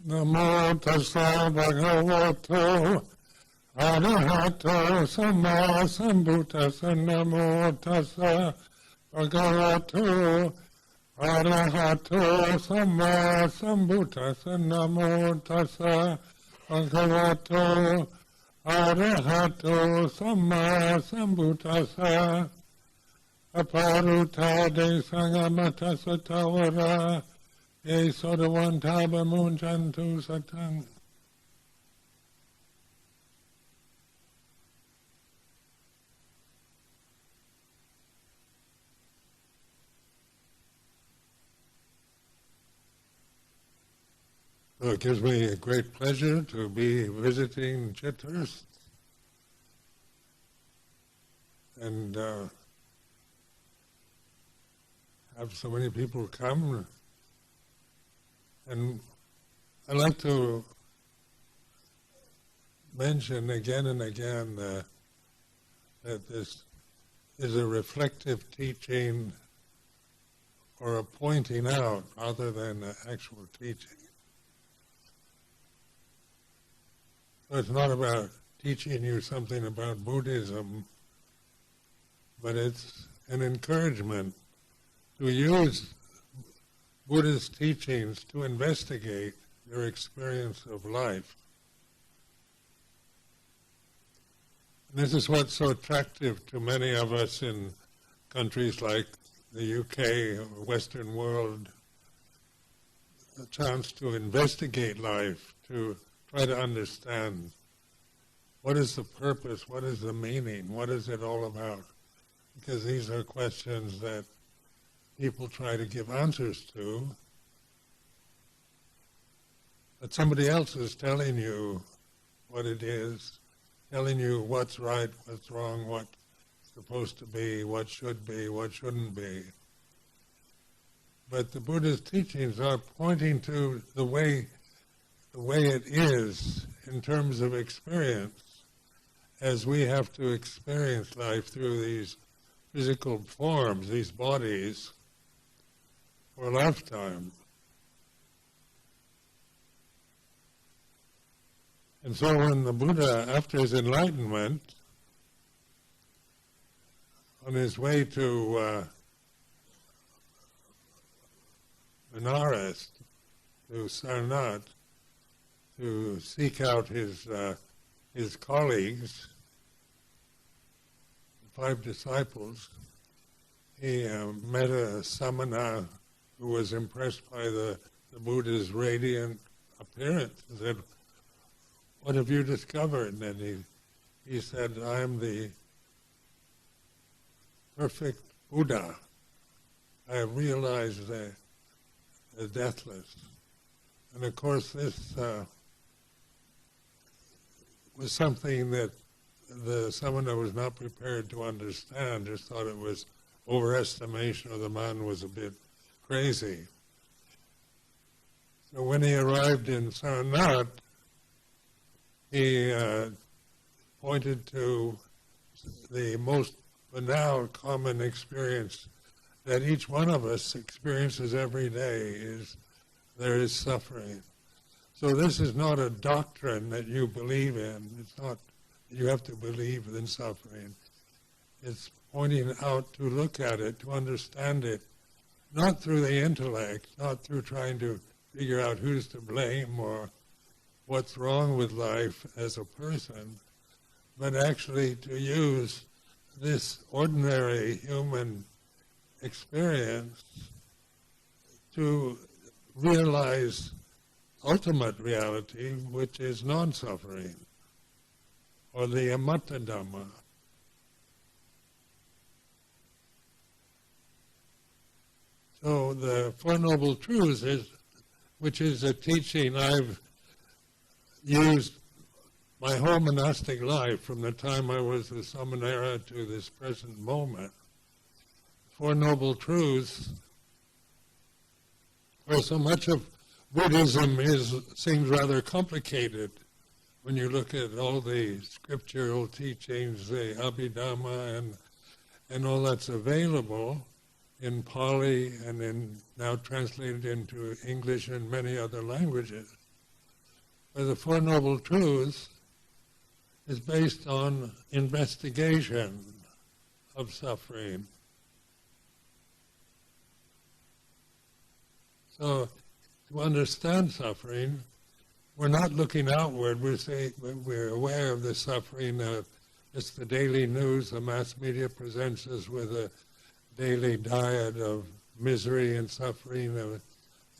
Namo tassa bhagavato arahato samma sambuddhassa. Namo tassa bhagavato arahato samma sambuddhassa. Namo tassa bhagavato arahato samma sambuddhassa. Aparutade sangamata satavara ye sodavantaba munjantu satang. So it gives me a great pleasure to be visiting Chithurst and have so many people come. And I like to mention again and again that this is a reflective teaching or a pointing out rather than an actual teaching. So it's not about teaching you something about Buddhism, but it's an encouragement to use Buddhist teachings to investigate your experience of life. And this is what's so attractive to many of us in countries like the UK or Western world, a chance to investigate life, to try to understand what is the purpose, what is the meaning, what is it all about? Because these are questions that people try to give answers to, but somebody else is telling you what it is, telling you what's right, what's wrong, what's supposed to be, what should be, what shouldn't be. But the Buddha's teachings are pointing to the way it is in terms of experience, as we have to experience life through these physical forms, these bodies, for a lifetime. And so when the Buddha, after his enlightenment, on his way to Benares, to Sarnath, to seek out his colleagues, the 5 disciples, he met a samana who was impressed by the Buddha's radiant appearance and said, "What have you discovered?" And he said, "I am the perfect Buddha. I have realized the deathless." And of course this was something that the samana was not prepared to understand, just thought it was overestimation, or the man was a bit crazy. So when he arrived in Sarnath, he pointed to the most banal common experience that each one of us experiences every day, is there is suffering. So this is not a doctrine that you believe in. It's not that you have to believe in suffering. It's pointing out to look at it, to understand it, not through the intellect, not through trying to figure out who's to blame or what's wrong with life as a person, but actually to use this ordinary human experience to realize ultimate reality, which is non-suffering, or the anatta Dhamma. So the Four Noble Truths, which is a teaching I've used my whole monastic life from the time I was a samanera to this present moment. Four Noble Truths, where so much of Buddhism seems rather complicated when you look at all the scriptural teachings, the Abhidhamma and all that's available in Pali and now translated into English and many other languages. But the Four Noble Truths is based on investigation of suffering. So, to understand suffering, we're not looking outward. We're aware of the suffering. Just the daily news, the mass media presents us with a daily diet of misery and suffering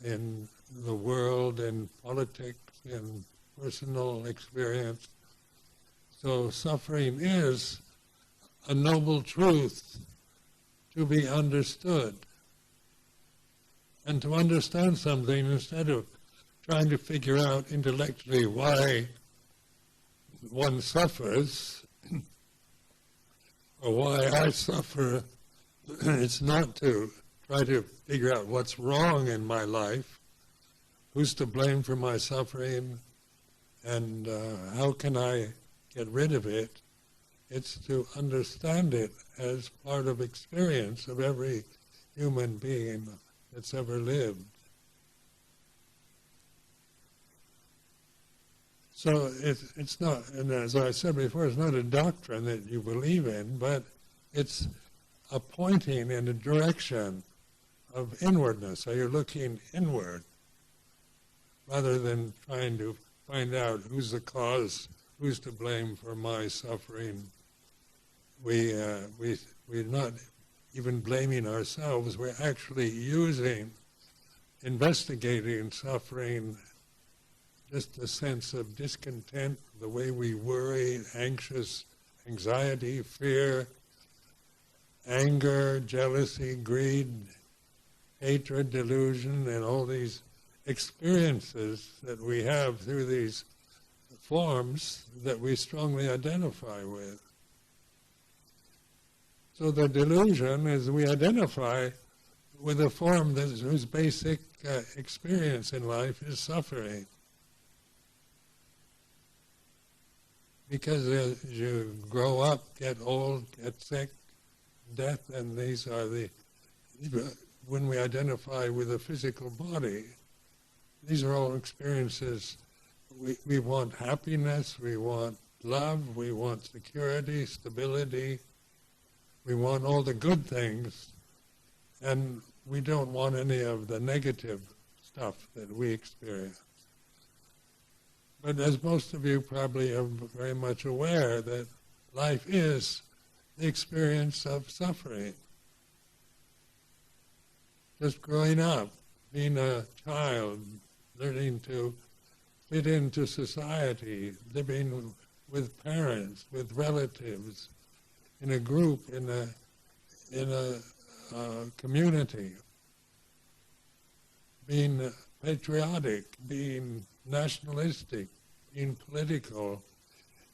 in the world, in politics, in personal experience. So suffering is a noble truth to be understood. And to understand something, instead of trying to figure out intellectually why one suffers, or why I suffer, it's not to try to figure out what's wrong in my life, who's to blame for my suffering, and how can I get rid of it. It's to understand it as part of experience of every human being that's ever lived. So it's not, and as I said before, it's not a doctrine that you believe in, but it's a pointing in a direction of inwardness. So you're looking inward rather than trying to find out who's the cause, who's to blame for my suffering. We're not even blaming ourselves. We're actually investigating suffering, just a sense of discontent, the way we worry, anxious, anxiety, fear, anger, jealousy, greed, hatred, delusion, and all these experiences that we have through these forms that we strongly identify with. So the delusion is we identify with a form whose basic experience in life is suffering. Because as you grow up, get old, get sick, death, and these are when we identify with the physical body, these are all experiences. We want happiness, we want love, we want security, stability, we want all the good things, and we don't want any of the negative stuff that we experience. But as most of you probably are very much aware, that life is the experience of suffering. Just growing up, being a child, learning to fit into society, living with parents, with relatives, in a group, in a community, being patriotic, being nationalistic, being political,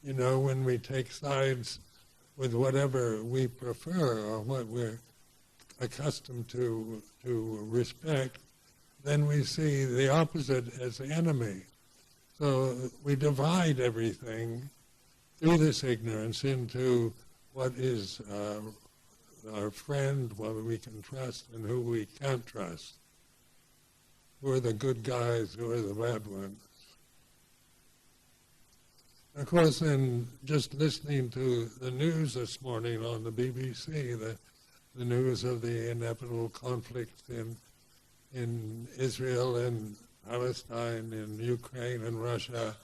when we take sides with whatever we prefer or what we're accustomed to respect, then we see the opposite as the enemy. So we divide everything through this ignorance into what is our friend, what we can trust, and who we can't trust. Who are the good guys, who are the bad ones. Of course, in just listening to the news this morning on the BBC, the news of the inevitable conflict in Israel and Palestine, in Ukraine and Russia,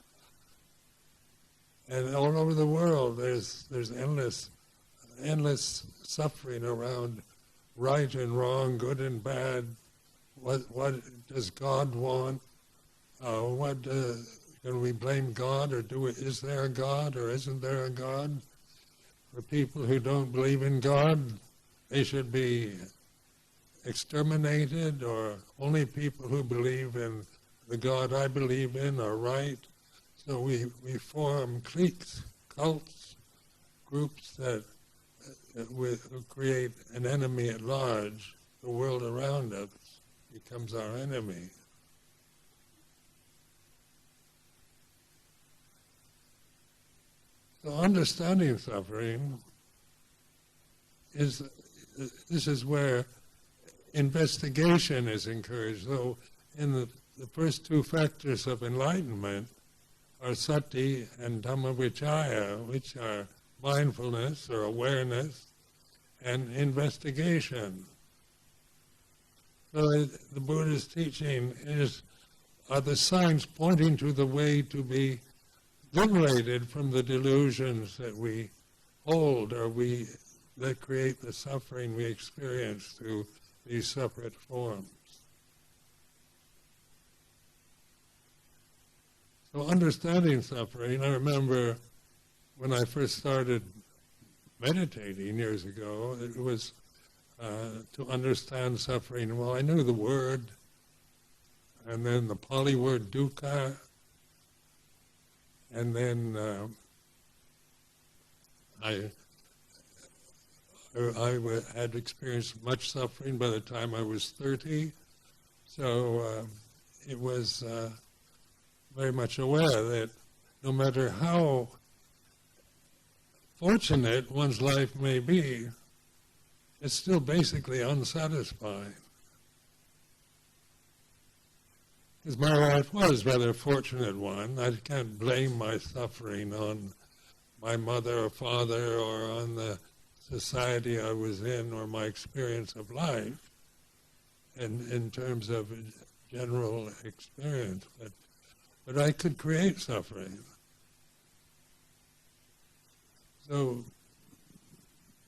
and all over the world, there's endless suffering around right and wrong, good and bad. What does God want? Can we blame God, or is there a God, or isn't there a God? For people who don't believe in God, they should be exterminated, or only people who believe in the God I believe in are right. So we form cliques, cults, groups that create an enemy at large. The world around us becomes our enemy. So understanding suffering this is where investigation is encouraged. So in the first two factors of enlightenment, are sati and dhamma-vichaya, which are mindfulness or awareness and investigation. So the Buddha's teaching are the signs pointing to the way to be liberated from the delusions that we hold or that create the suffering we experience through these separate forms. So understanding suffering, I remember when I first started meditating years ago, it was to understand suffering. Well, I knew the word, and then the Pali word dukkha, and then I had experienced much suffering by the time I was 30, so it was very much aware that no matter how fortunate one's life may be, it's still basically unsatisfying. Because my life was a rather fortunate one. I can't blame my suffering on my mother or father or on the society I was in or my experience of life in terms of general experience. But I could create suffering. So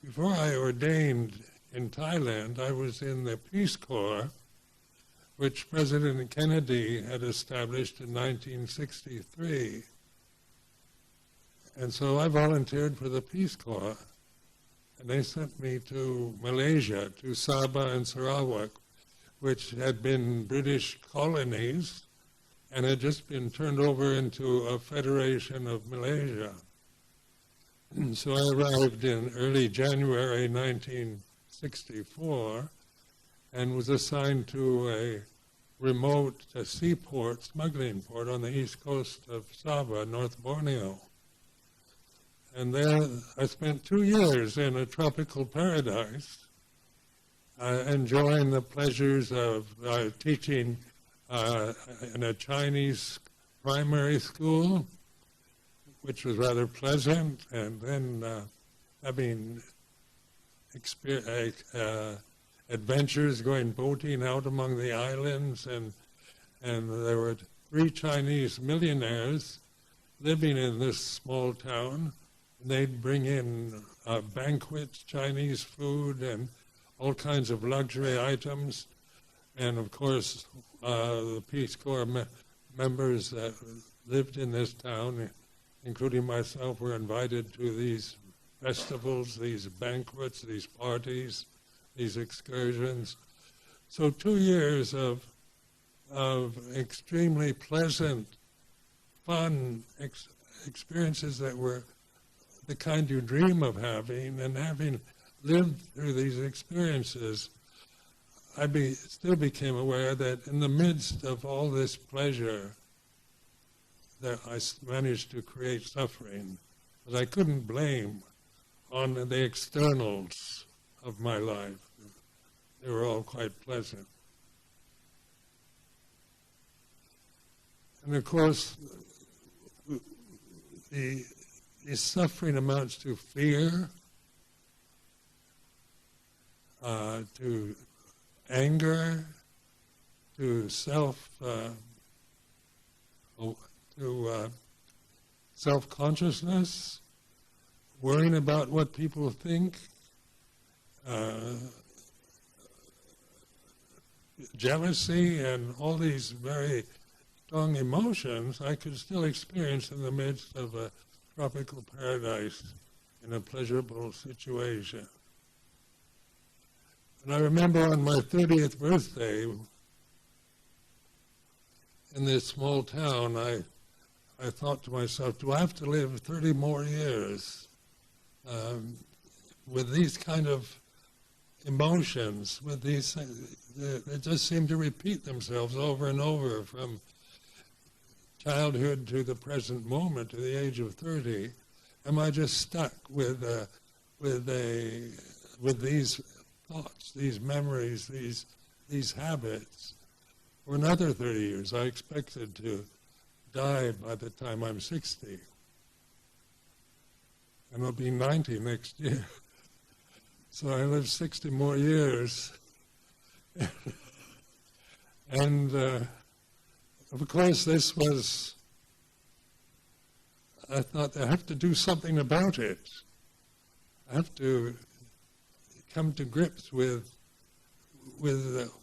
before I ordained in Thailand, I was in the Peace Corps, which President Kennedy had established in 1963. And so I volunteered for the Peace Corps, and they sent me to Malaysia, to Sabah and Sarawak, which had been British colonies and had just been turned over into a federation of Malaysia. So I arrived in early January 1964 and was assigned to a remote seaport, smuggling port on the east coast of Sabah, North Borneo. And there I spent 2 years in a tropical paradise, enjoying the pleasures of teaching in a Chinese primary school, which was rather pleasant, and then having adventures going boating out among the islands, and there were 3 Chinese millionaires living in this small town. They'd bring in banquets, Chinese food, and all kinds of luxury items, and of course the Peace Corps members that lived in this town, including myself, were invited to these festivals, these banquets, these parties, these excursions. So 2 years of extremely pleasant, fun experiences that were the kind you dream of having, and having lived through these experiences, I still became aware that in the midst of all this pleasure, that I managed to create suffering, that I couldn't blame on the externals of my life. They were all quite pleasant. And of course, the suffering amounts to fear, to anger, to self-consciousness, worrying about what people think, jealousy, and all these very strong emotions I could still experience in the midst of a tropical paradise in a pleasurable situation. And I remember on my 30th birthday in this small town, I thought to myself, do I have to live 30 more years with these kind of emotions, with these things that just seem to repeat themselves over and over from childhood to the present moment, to the age of 30? Am I just stuck with these thoughts, these memories, these habits for another 30 years? I expected to die by the time I'm 60. And I'll be 90 next year. So I live 60 more years. And of course this was, I thought I have to do something about it. I have to come to grips with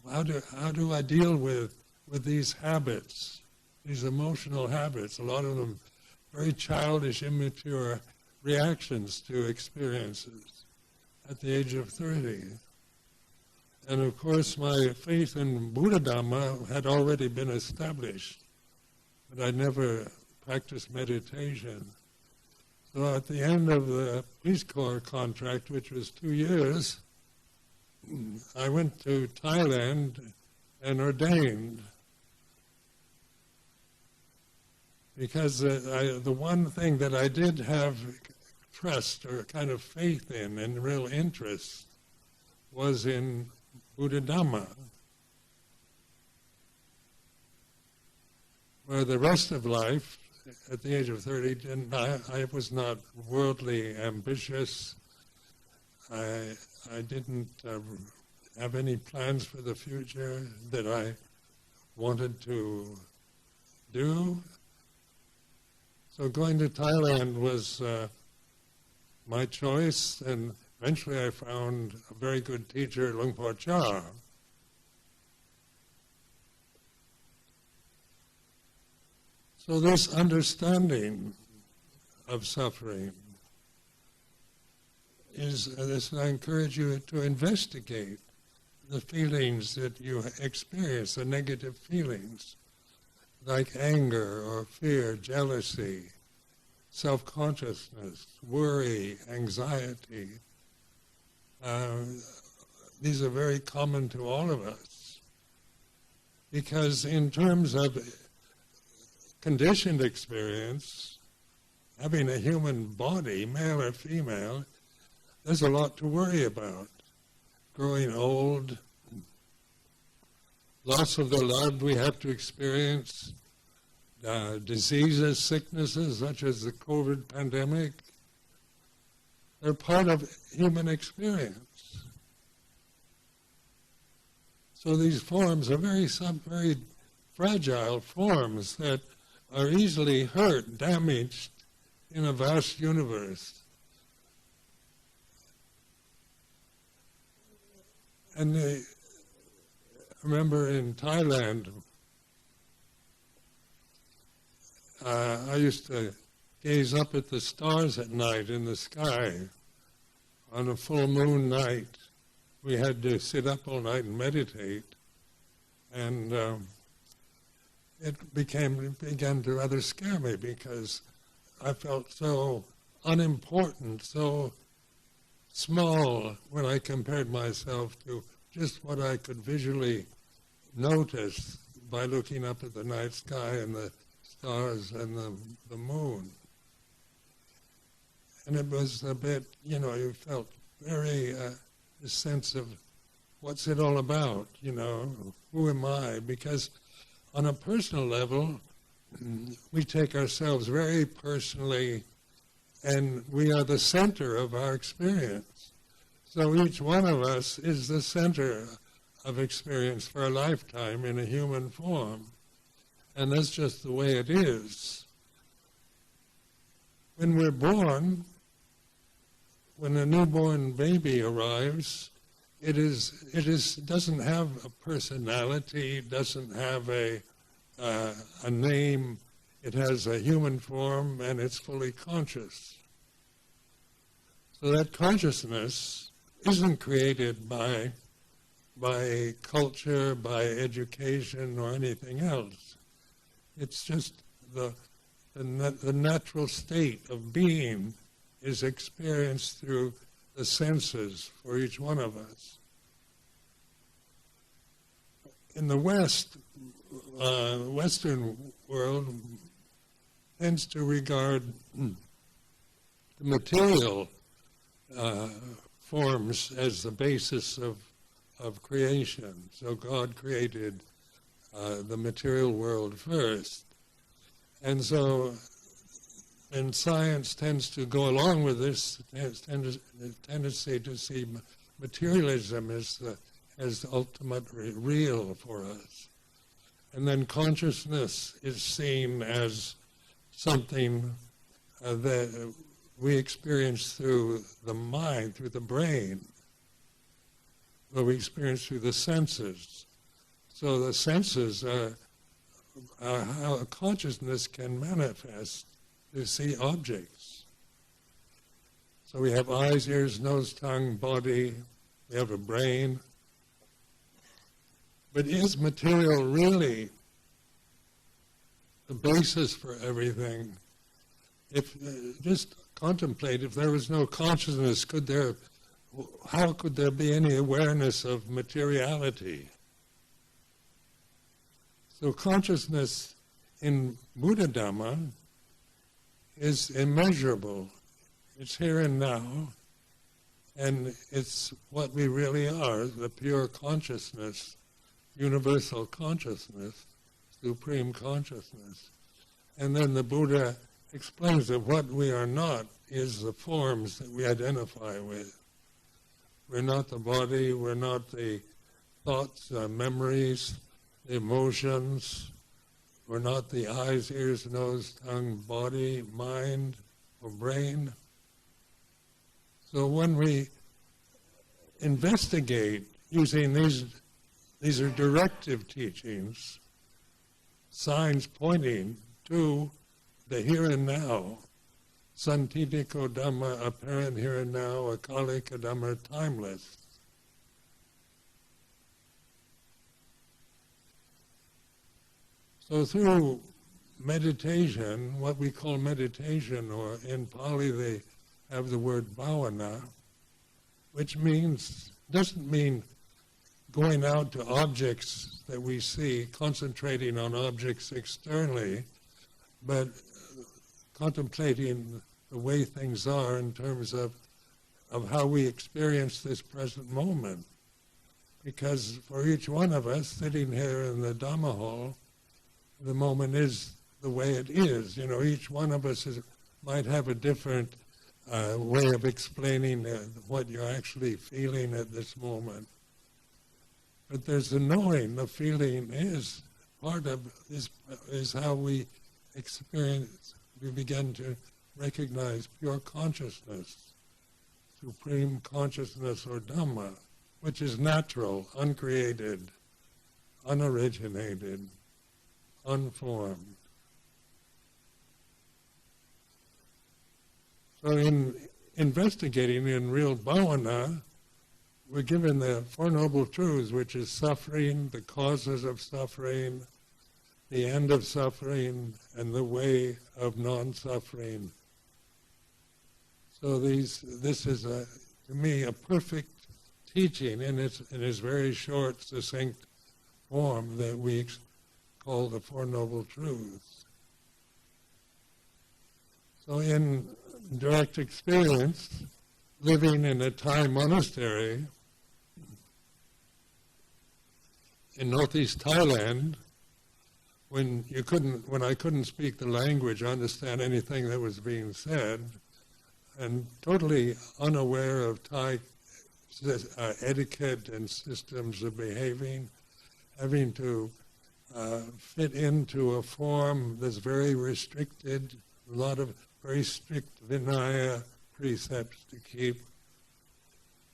how do I deal with these habits, these emotional habits, a lot of them very childish, immature reactions to experiences at the age of 30. And of course my faith in Buddha Dhamma had already been established, but I never practiced meditation. So at the end of the Peace Corps contract, which was 2 years, I went to Thailand and ordained. Because the one thing that I did have trust or kind of faith in and real interest was in Buddha Dhamma. Where the rest of life, at the age of 30, I was not worldly ambitious. I didn't have any plans for the future that I wanted to do. So going to Thailand was my choice, and eventually I found a very good teacher, Luang Por Sumedho. So this understanding of suffering is this. I encourage you to investigate the feelings that you experience, the negative feelings, like anger or fear, jealousy, self-consciousness, worry, anxiety. These are very common to all of us. Because in terms of conditioned experience, having a human body, male or female, there's a lot to worry about. Growing old, loss of the loved we have to experience, diseases, sicknesses such as the COVID pandemic. They're part of human experience. So these forms are very fragile forms that are easily hurt, damaged in a vast universe. And I remember in Thailand, I used to gaze up at the stars at night in the sky. On a full moon night, we had to sit up all night and meditate. And it began to rather scare me because I felt so unimportant, so small when I compared myself to just what I could visually notice by looking up at the night sky and the stars and the moon. And it was a bit, you felt very a sense of what's it all about, who am I? Because on a personal level, we take ourselves very personally, and we are the center of our experience. So each one of us is the center of experience for a lifetime in a human form. And that's just the way it is. When we're born, when a newborn baby arrives, it doesn't have a personality, doesn't have a name. It has a human form, and it's fully conscious. So that consciousness isn't created by culture, by education, or anything else. It's just the natural state of being is experienced through the senses for each one of us. In the West, Western world tends to regard the material forms as the basis of creation. So God created the material world first. And so, and science tends to go along with this tendency to see materialism as the ultimate real for us. And then consciousness is seen as something that we experience through the mind, through the brain, or we experience through the senses. So the senses are how consciousness can manifest to see objects. So we have eyes, ears, nose, tongue, body, we have a brain. But is material really the basis for everything? If just contemplate, if there was no consciousness, how could there be any awareness of materiality? So consciousness in Buddha Dhamma is immeasurable. It's here and now, and it's what we really are, the pure consciousness, universal consciousness, supreme consciousness. And then the Buddha explains that what we are not is the forms that we identify with. We're not the body, we're not the thoughts, memories, the emotions, we're not the eyes, ears, nose, tongue, body, mind, or brain. So when we investigate using these are directive teachings, signs pointing to the here and now, Santitiko Dhamma, apparent here and now, Akalika Dhamma, timeless. So through meditation, what we call meditation, or in Pali they have the word bhavana, which doesn't mean going out to objects that we see, concentrating on objects externally, but contemplating the way things are in terms of how we experience this present moment. Because for each one of us sitting here in the Dhamma hall, the moment is the way it is. You know, each one of us might have a different way of explaining what you're actually feeling at this moment. But there's the knowing, the feeling is part of, is how we experience, we begin to recognize pure consciousness, supreme consciousness or Dhamma, which is natural, uncreated, unoriginated, unformed. So in investigating in real bhavana, we're given the Four Noble Truths, which is suffering, the causes of suffering, the end of suffering, and the way of non-suffering. So this is, to me, a perfect teaching in its very short, succinct form that we call the Four Noble Truths. So in direct experience, living in a Thai monastery in northeast Thailand, when I couldn't speak the language, understand anything that was being said, and totally unaware of Thai etiquette and systems of behaving, having to fit into a form that's very restricted, a lot of very strict Vinaya precepts to keep,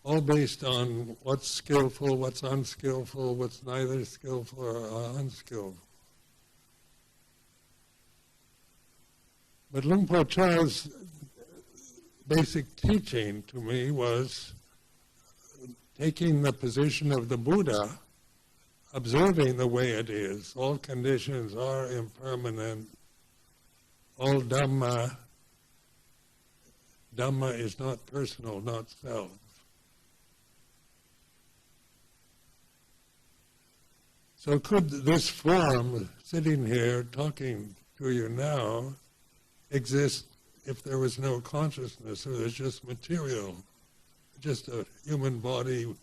all based on what's skillful, what's unskillful, what's neither skillful or unskillful. But Luang Por Chah's basic teaching to me was taking the position of the Buddha, observing the way it is. All conditions are impermanent. All Dhamma is not personal, not self. So could this form, sitting here talking to you now, exist if there was no consciousness, or there's just material, just a human body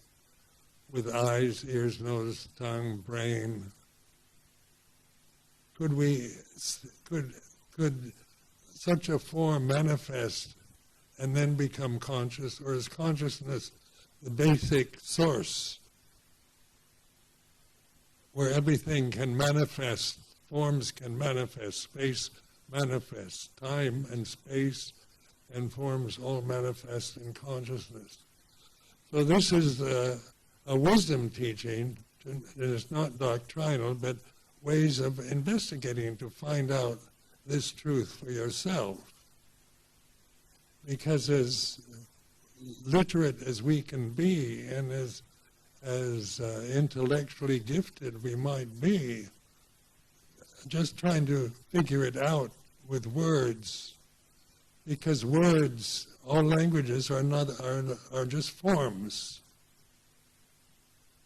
with eyes, ears, nose, tongue, brain? Could could such a form manifest and then become conscious, or is consciousness the basic source where everything can manifest, forms can manifest, space manifests, time and space and forms all manifest in consciousness. So this is a wisdom teaching. It's not doctrinal, but ways of investigating to find out this truth for yourself. Because as literate as we can be, and as intellectually gifted we might be, just trying to figure it out with words, because words, all languages are just forms.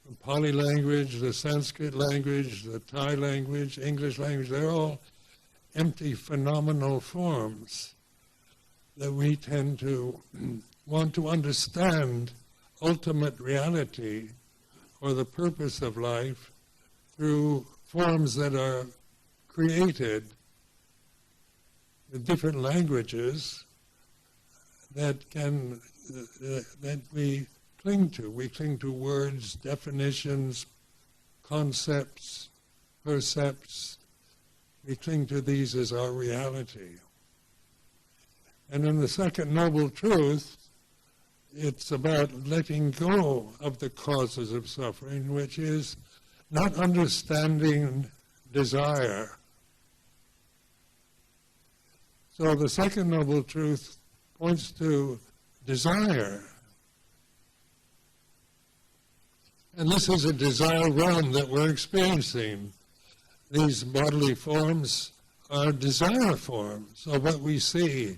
The Pali language, the Sanskrit language, the Thai language, English language, they're all empty phenomenal forms that we tend to want to understand ultimate reality or the purpose of life through forms that are created with different languages that we cling to. We cling to words, definitions, concepts, percepts. We cling to these as our reality. And in the second noble truth, it's about letting go of the causes of suffering, which is not understanding desire. So the second noble truth points to desire. And this is a desire realm that we're experiencing. These bodily forms are desire forms. So what we see,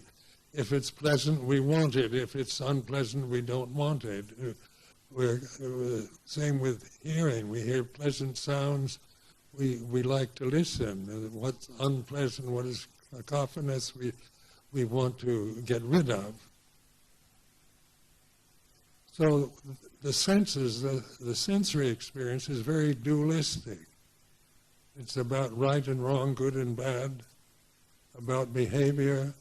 if it's pleasant, we want it. If it's unpleasant, we don't want it. We're same with hearing. We hear pleasant sounds, we like to listen. And what's unpleasant, what is cacophonous, we want to get rid of. So the senses, the sensory experience is very dualistic. It's about right and wrong, good and bad, about behavior,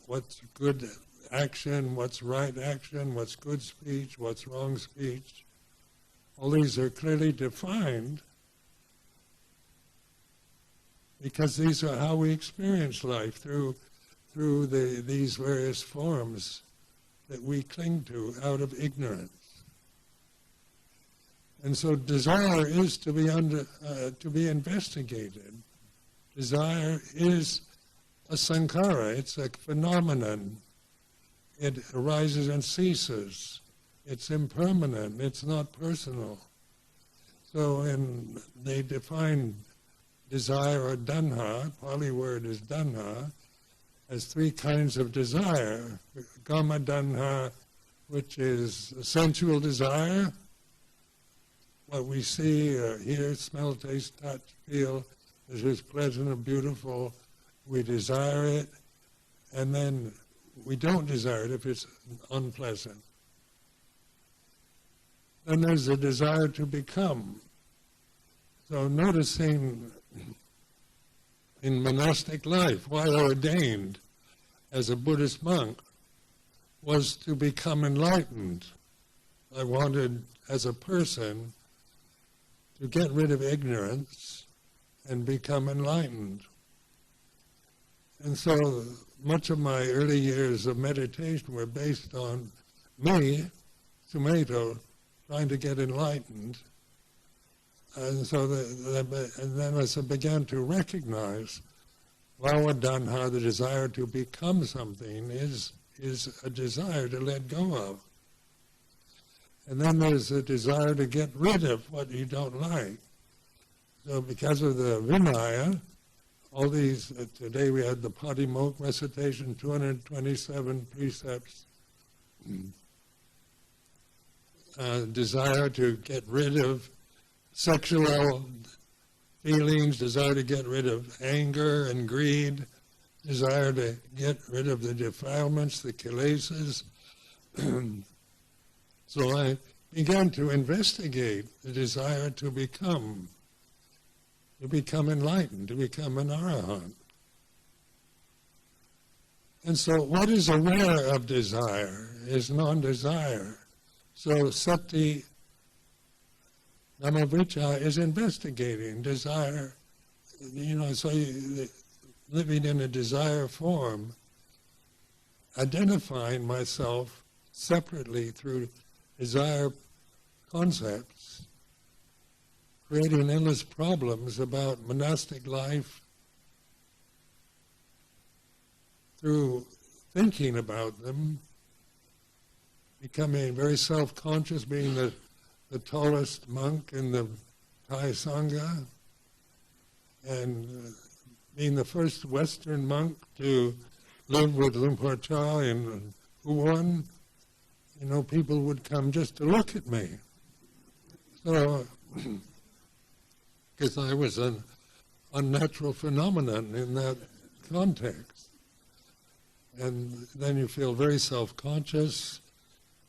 what's good action, what's right action, what's good speech, what's wrong speech. All these are clearly defined because these are how we experience life, through these various forms that we cling to out of ignorance. And so desire is to be investigated. Desire is a sankhara, it's a phenomenon. It arises and ceases. It's impermanent, it's not personal. So they define desire, or dhanha, Pali word is dhanha, as three kinds of desire. Kama dhanha, which is sensual desire, what we see, hear, smell, taste, touch, feel, is just pleasant and beautiful. We desire it, and then we don't desire it if it's unpleasant. Then there's a desire to become. So noticing in monastic life, while ordained as a Buddhist monk, was to become enlightened. I wanted, as a person, to get rid of ignorance and become enlightened. And so much of my early years of meditation were based on me, Sumedho, trying to get enlightened. And so and then as I began to recognize, Vawa Dhanha, the desire to become something, is a desire to let go of. And then there's a desire to get rid of what you don't like. So because of the Vinaya, all these, today we had the Patimokkha recitation, 227 precepts, desire to get rid of sexual feelings, desire to get rid of anger and greed, desire to get rid of the defilements, the kilesas. So I began to investigate the desire to become. to become enlightened, to become an arahant. And so what is aware of desire is non-desire. So sati Dhammavichya is investigating desire, living in a desire form, identifying myself separately through desire concepts, creating endless problems about monastic life through thinking about them, becoming very self-conscious, being the tallest monk in the Thai Sangha, and being the first Western monk to live with Luang Por Sumedho in Huon. People would come just to look at me. So, because I was an unnatural phenomenon in that context. And then you feel very self-conscious,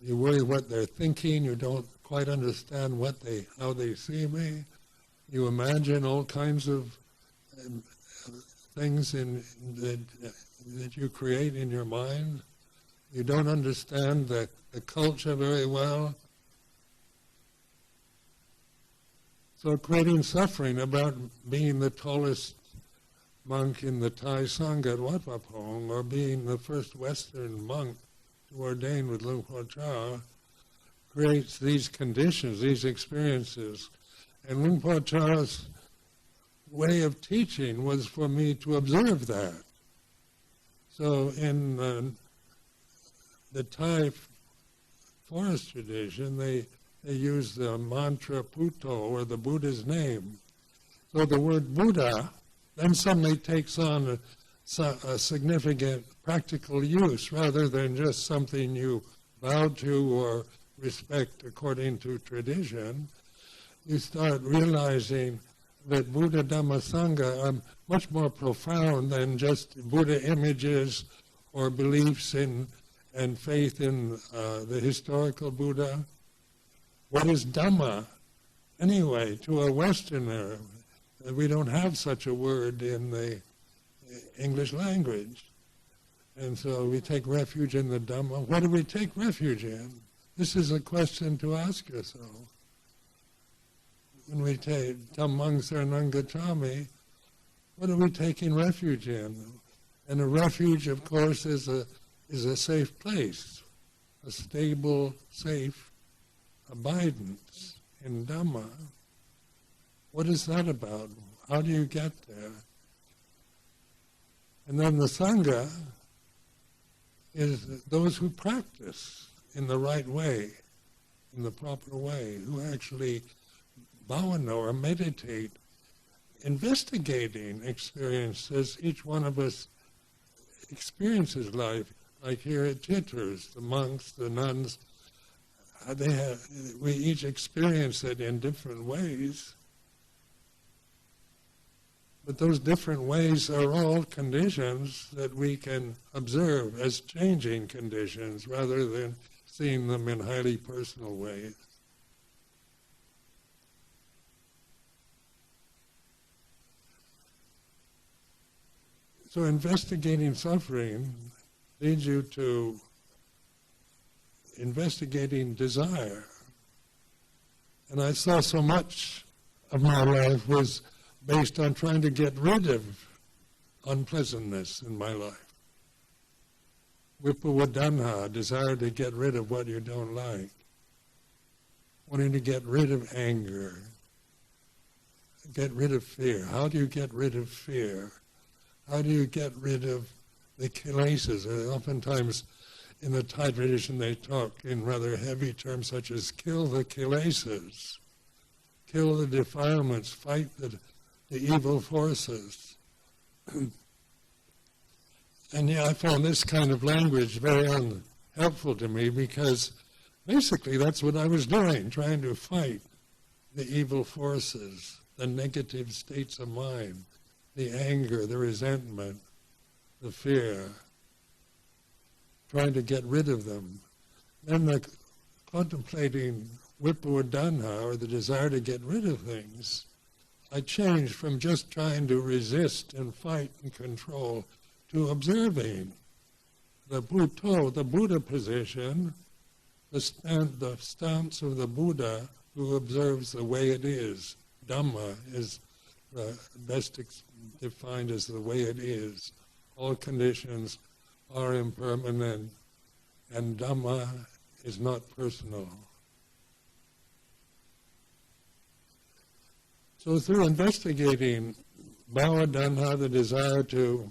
you worry what they're thinking, you don't quite understand how they see me, you imagine all kinds of things that you create in your mind, you don't understand the culture very well. So creating suffering about being the tallest monk in the Thai Sangha at Wat Pah Pong, or being the first Western monk to ordain with Luang Por Sumedho, creates these conditions, these experiences. And Luang Por Sumedho's way of teaching was for me to observe that. So in the Thai forest tradition, they use the mantra Puto, or the Buddha's name. So the word Buddha then suddenly takes on a significant practical use, rather than just something you bow to or respect according to tradition. You start realizing that Buddha, Dhamma, Sangha are much more profound than just Buddha images or beliefs in and faith in the historical Buddha. What is Dhamma, anyway, to a Westerner? We don't have such a word in the English language. And so we take refuge in the Dhamma. What do we take refuge in? This is a question to ask yourself. When we take Dhammang Saranang Gacchami, what are we taking refuge in? And a refuge, of course, is a safe place, a stable, safe abidance in Dhamma. What is that about? How do you get there? And then the Sangha is those who practice in the right way, in the proper way, who actually bhavana or meditate, investigating experiences. Each one of us experiences life, like here at Chithurst, the monks, the nuns, we each experience it in different ways. But those different ways are all conditions that we can observe as changing conditions, rather than seeing them in highly personal ways. So investigating suffering leads you to investigating desire. And I saw so much of my life was based on trying to get rid of unpleasantness in my life. Vipawadana, desire to get rid of what you don't like. Wanting to get rid of anger. Get rid of fear. How do you get rid of fear? How do you get rid of the kilesas? Oftentimes in the Thai tradition they talk in rather heavy terms such as kill the kilesas, kill the defilements, fight the evil forces. And yeah, I found this kind of language very unhelpful to me, because basically that's what I was doing, trying to fight the evil forces, the negative states of mind, the anger, the resentment, the fear, trying to get rid of them. Then the contemplating vipawadana, or the desire to get rid of things, I changed from just trying to resist and fight and control to observing the Buddha position, the stance of the Buddha who observes the way it is. Dhamma is best defined as the way it is. All conditions are impermanent, and Dhamma is not personal. So through investigating bhava-tanha, the desire to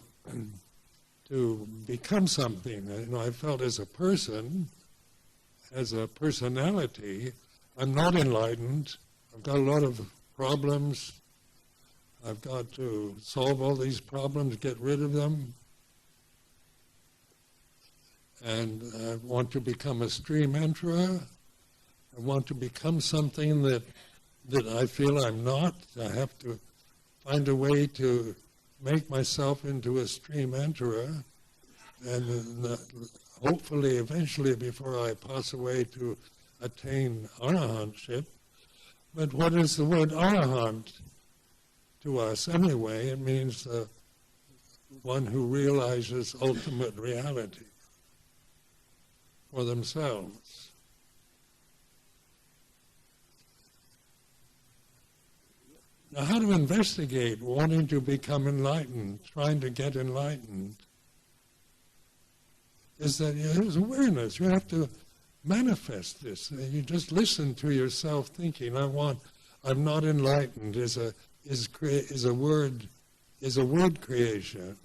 become something, I felt as a person, as a personality, I'm not enlightened. I've got a lot of problems. I've got to solve all these problems, get rid of them. And I want to become a stream enterer. I want to become something that I feel I'm not. I have to find a way to make myself into a stream enterer, and hopefully, eventually, before I pass away, to attain arahantship. But what is the word arahant to us anyway? It means one who realizes ultimate reality for themselves. Now, how to investigate wanting to become enlightened, trying to get enlightened, is that there's awareness. You have to manifest this. You just listen to yourself thinking, I'm not enlightened, is a word creation.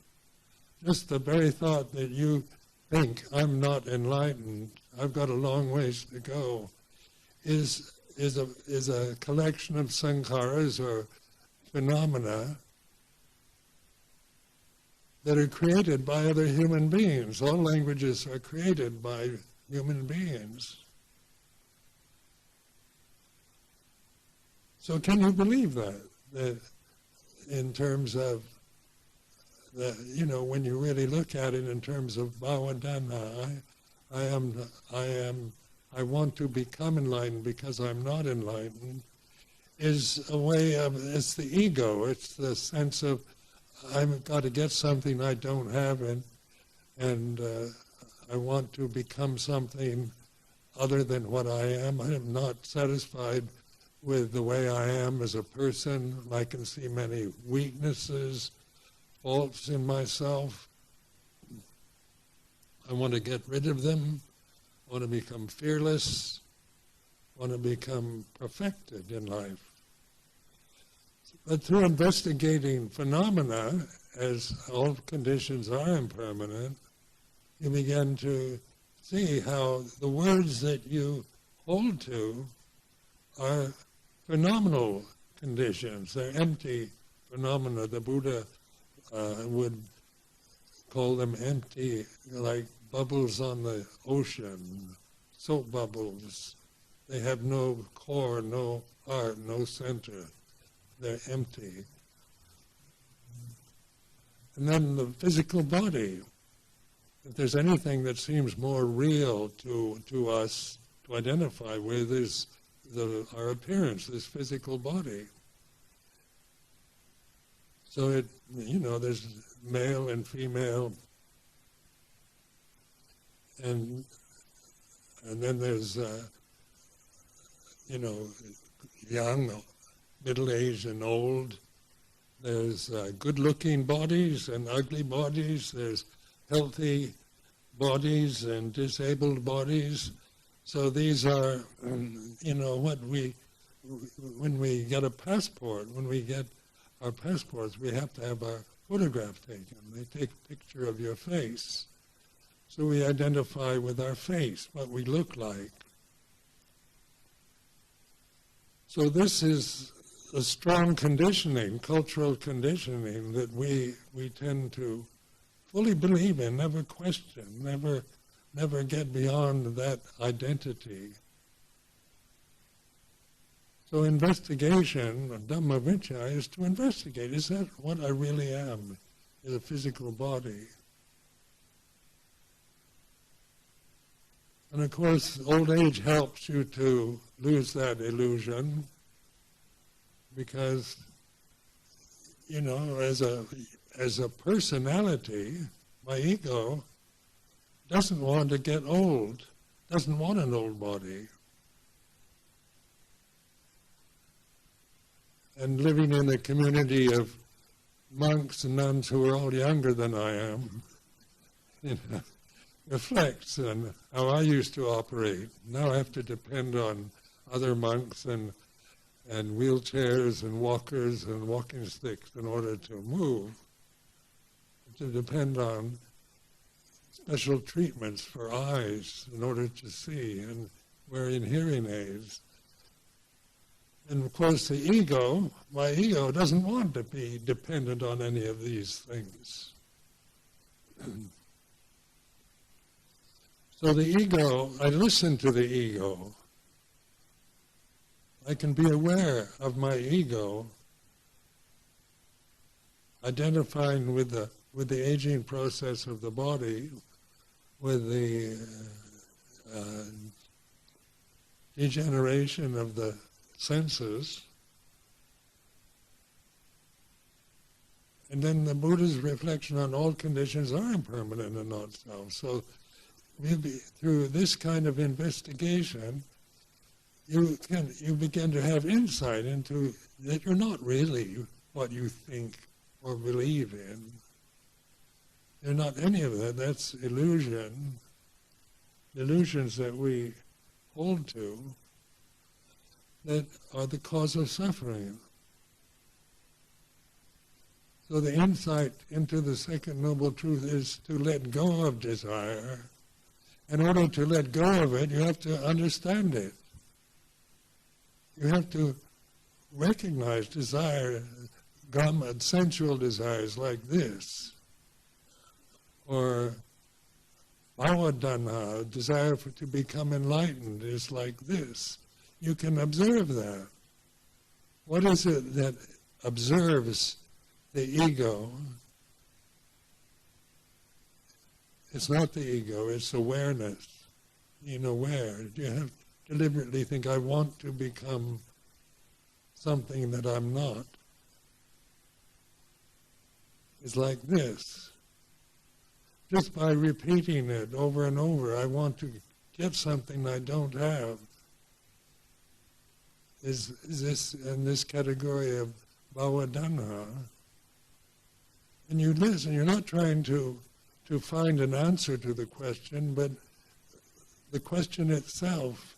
Just the very thought that you think, I'm not enlightened, I've got a long ways to go, is a collection of sankharas or phenomena that are created by other human beings. All languages are created by human beings. So can you believe that in terms of, when you really look at it in terms of bhava-tanha, I want to become enlightened because I'm not enlightened, is a way of, it's the ego, it's the sense of I've got to get something I don't have, and I want to become something other than what I am. I am not satisfied with the way I am as a person. I can see many weaknesses, faults in myself. I want to get rid of them. I want to become fearless. I want to become perfected in life. But through investigating phenomena, as all conditions are impermanent, you begin to see how the words that you hold to are phenomenal conditions. They're empty phenomena. The Buddha would call them empty, like bubbles on the ocean, soap bubbles. They have no core, no heart, no center. They're empty. And then the physical body. If there's anything that seems more real to us to identify with, is our appearance, this physical body. So there's male and female, and then there's young, middle-aged, and old. There's good-looking bodies and ugly bodies. There's healthy bodies and disabled bodies. So these are, when we get a passport, when we get our passports, we have to have our photograph taken. They take a picture of your face. So we identify with our face, what we look like. So this is a strong conditioning, cultural conditioning, that we tend to fully believe in, never question, never get beyond that identity. So investigation, Dhamma Vichaya, is to investigate, is that what I really am, is a physical body? And of course, old age helps you to lose that illusion, because as a personality, my ego doesn't want to get old, doesn't want an old body. And living in a community of monks and nuns who are all younger than I am, reflects on how I used to operate. Now I have to depend on other monks and wheelchairs and walkers and walking sticks in order to move, to depend on special treatments for eyes in order to see, and wearing hearing aids. And of course the ego, my ego, doesn't want to be dependent on any of these things. So the ego, I listen to the ego. I can be aware of my ego, identifying with the aging process of the body, with the degeneration of the senses. And then the Buddha's reflection on all conditions are impermanent and not self. So through this kind of investigation, you begin to have insight into that you're not really what you think or believe in. You're not any of that. That's illusion. Illusions that we hold to that are the cause of suffering. So the insight into the second noble truth is to let go of desire. In order to let go of it, you have to understand it. You have to recognize desire, sensual desires like this, or bhava desire to become enlightened is like this. You can observe that. What is it that observes the ego? It's not the ego, it's awareness. Being aware. You have to deliberately think, I want to become something that I'm not. It's like this. Just by repeating it over and over, I want to get something I don't have. Is this in this category of bhava. And you listen, you're not trying to find an answer to the question, but the question itself,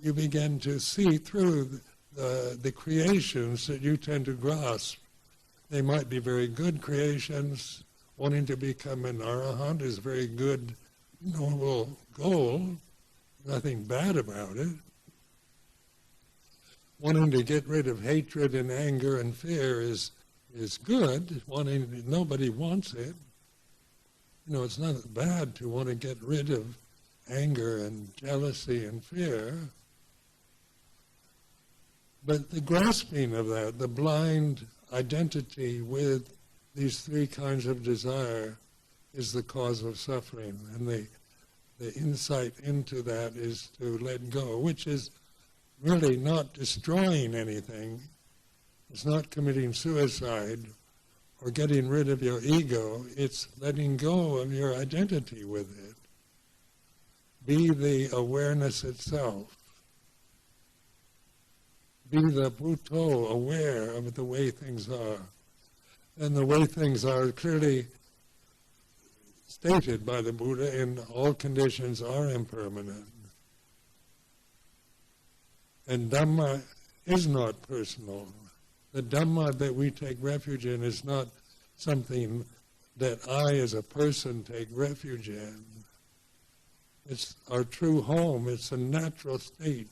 you begin to see through the creations that you tend to grasp. They might be very good creations. Wanting to become an arahant is a very good, noble goal. Nothing bad about it. Wanting to get rid of hatred and anger and fear is good. Nobody wants it. It's not bad to want to get rid of anger and jealousy and fear. But the grasping of that, the blind identity with these three kinds of desire, is the cause of suffering. And the insight into that is to let go, which is really not destroying anything. It's not committing suicide or getting rid of your ego. It's letting go of your identity with it. Be the awareness itself. Be the Bhutto, aware of the way things are. And the way things are clearly stated by the Buddha in all conditions are impermanent. And Dhamma is not personal. The Dhamma that we take refuge in is not something that I as a person take refuge in. It's our true home. It's a natural state.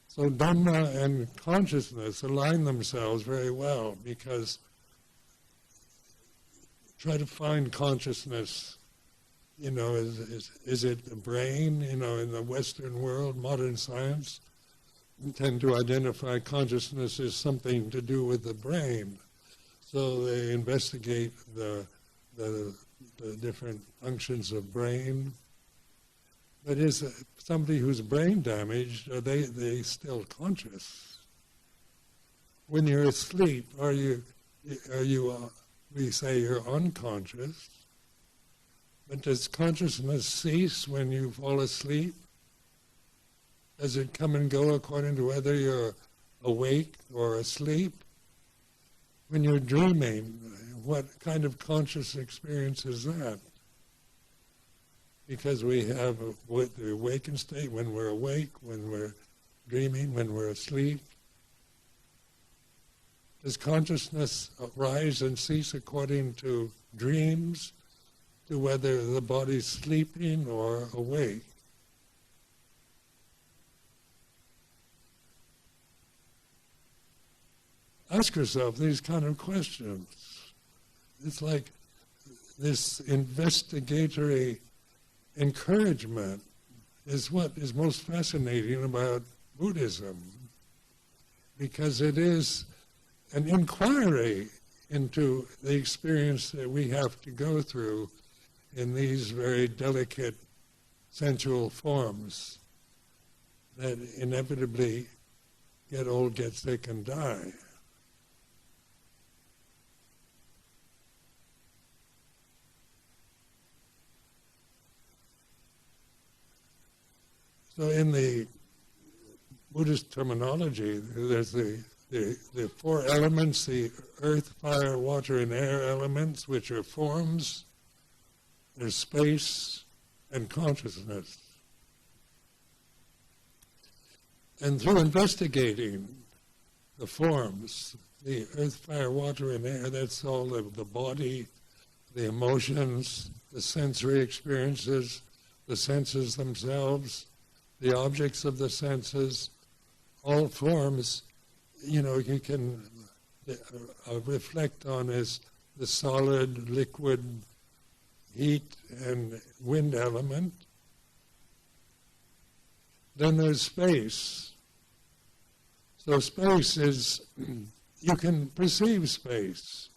So Dhamma and consciousness align themselves very well, because try to find consciousness, is it the brain? In the Western world, modern science tend to identify consciousness as something to do with the brain. So they investigate the different functions of brain. But is somebody who's brain damaged, are they still conscious? when you're asleep, we say you're unconscious, but does consciousness cease when you fall asleep? Does it come and go according to whether you're awake or asleep? When you're dreaming, what kind of conscious experience is that? Because we have the awakened state when we're awake, when we're dreaming, when we're asleep. Does consciousness rise and cease according to dreams, to whether the body's sleeping or awake? Ask yourself these kind of questions. It's like this investigatory encouragement is what is most fascinating about Buddhism, because it is an inquiry into the experience that we have to go through in these very delicate sensual forms that inevitably get old, get sick, and die. So in the Buddhist terminology, there's the four elements, the earth, fire, water, and air elements, which are forms. There's space and consciousness. And through investigating the forms, the earth, fire, water, and air, that's all of the body, the emotions, the sensory experiences, the senses themselves, the objects of the senses, all forms, you can reflect on as the solid, liquid, heat, and wind element. Then there's space. So space is, you can perceive space.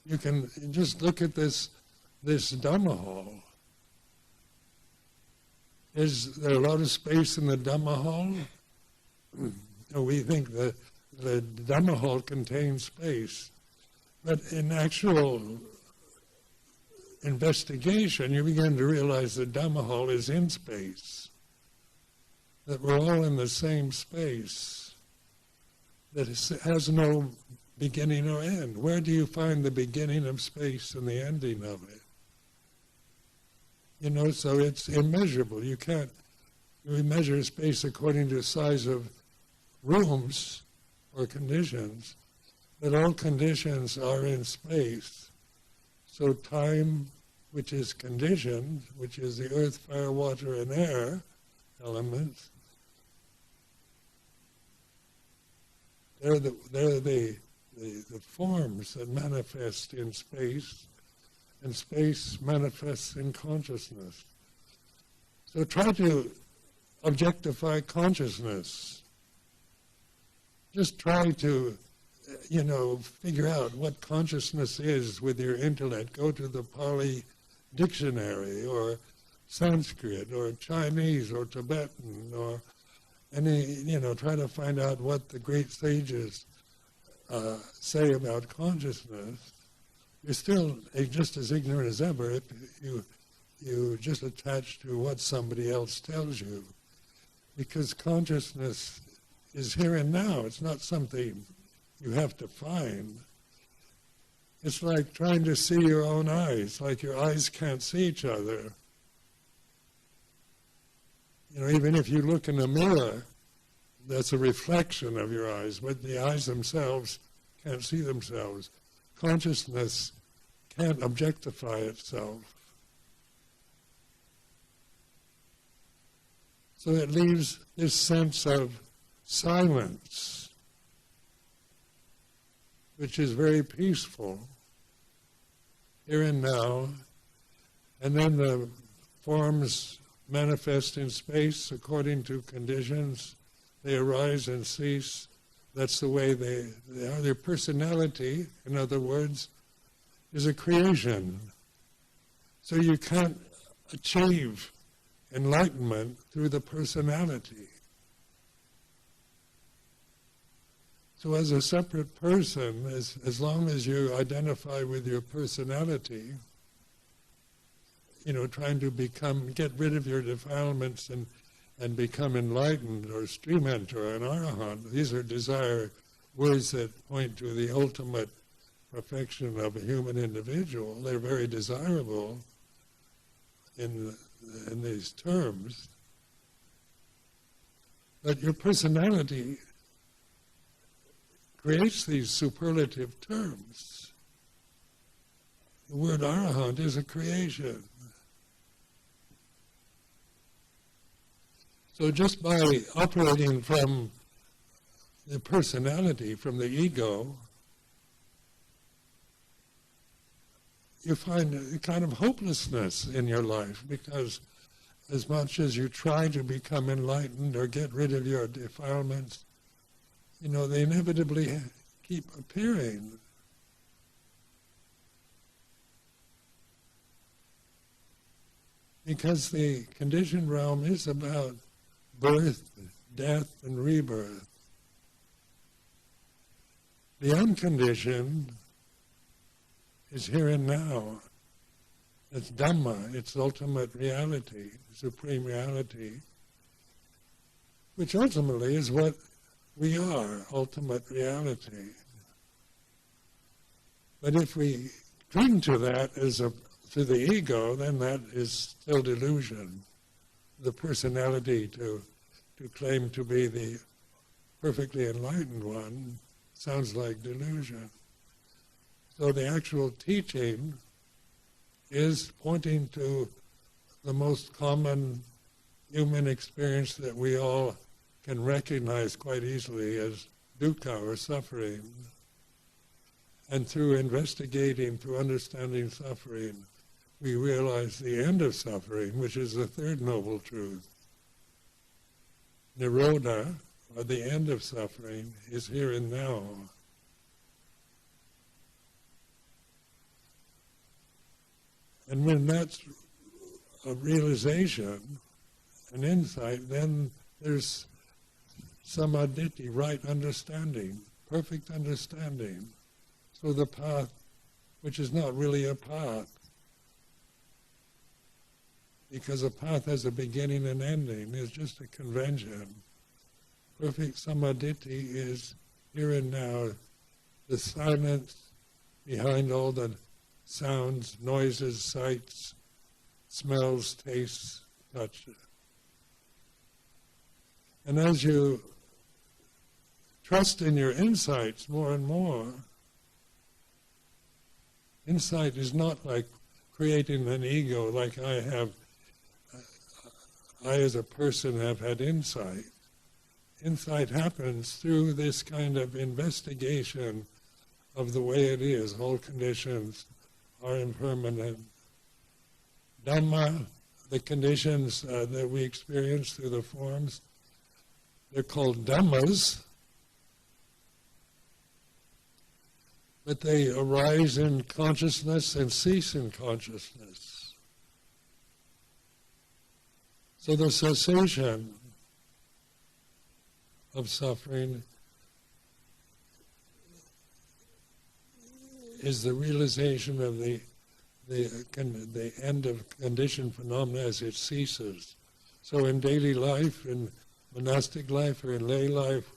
You can just look at this Dhamma hall. Is there a lot of space in the Dhamma hall? We think that the Dhamma hall contains space. But in actual investigation, you begin to realize the Dhamma hall is in space. That we're all in the same space. That it has no beginning or end. Where do you find the beginning of space and the ending of it? So it's immeasurable. We measure space according to the size of rooms or conditions, but all conditions are in space. So time, which is conditioned, which is the earth, fire, water, and air elements, they're the forms that manifest in space, and space manifests in consciousness. So try to objectify consciousness. Just try to, figure out what consciousness is with your intellect. Go to the Pali dictionary, or Sanskrit, or Chinese, or Tibetan, or any, try to find out what the great sages say about consciousness. You're still just as ignorant as ever if you just attach to what somebody else tells you. Because consciousness is here and now. It's not something you have to find. It's like trying to see your own eyes, like your eyes can't see each other. Even if you look in a mirror, that's a reflection of your eyes, but the eyes themselves can't see themselves. Consciousness can't objectify itself. So it leaves this sense of silence, which is very peaceful, here and now, and then the forms manifest in space according to conditions. They arise and cease. That's the way they are. Their personality, in other words, is a creation. So you can't achieve enlightenment through the personality. So as a separate person, as long as you identify with your personality, trying to get rid of your defilements and become enlightened or stream enter or an arahant, these are words that point to the ultimate perfection of a human individual. They're very desirable in these terms. But your personality creates these superlative terms. The word arahant is a creation. So just by operating from the personality, from the ego, you find a kind of hopelessness in your life, because as much as you try to become enlightened or get rid of your defilements, they inevitably keep appearing. Because the conditioned realm is about birth, death, and rebirth. The unconditioned is here and now. It's Dhamma, it's ultimate reality, supreme reality, which ultimately is what we are, ultimate reality. But if we cling to that to the ego, then that is still delusion. The personality to claim to be the perfectly enlightened one sounds like delusion. So the actual teaching is pointing to the most common human experience that we all can recognize quite easily as dukkha, or suffering. And through investigating, through understanding suffering, we realize the end of suffering, which is the third noble truth. Nirodha, or the end of suffering, is here and now. And when that's a realization, an insight, then there's samadhi, right understanding, perfect understanding. So the path, which is not really a path, because a path has a beginning and ending, is just a convention. Perfect samadhi is here and now, the silence behind all the sounds, noises, sights, smells, tastes, touch. And as you trust in your insights more and more, insight is not like creating an ego, like I as a person have had insight. Insight happens through this kind of investigation of the way it is. All conditions are impermanent. Dhamma, the conditions that we experience through the forms, they're called dhammas, but they arise in consciousness and cease in consciousness. So the cessation of suffering is the realization of the end of conditioned phenomena as it ceases. So in daily life, in monastic life, or in lay life,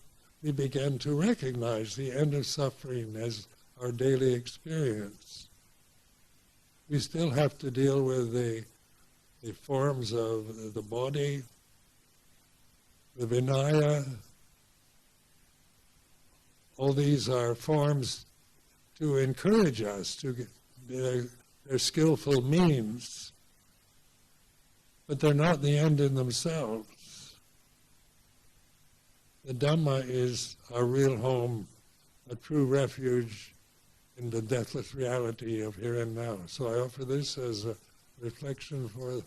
we begin to recognize the end of suffering as our daily experience. We still have to deal with the forms of the body, the Vinaya. All these are forms to encourage us, they're skillful means, but they're not the end in themselves. The Dhamma is our real home, a true refuge in the deathless reality of here and now. So I offer this as a reflection for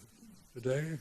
today.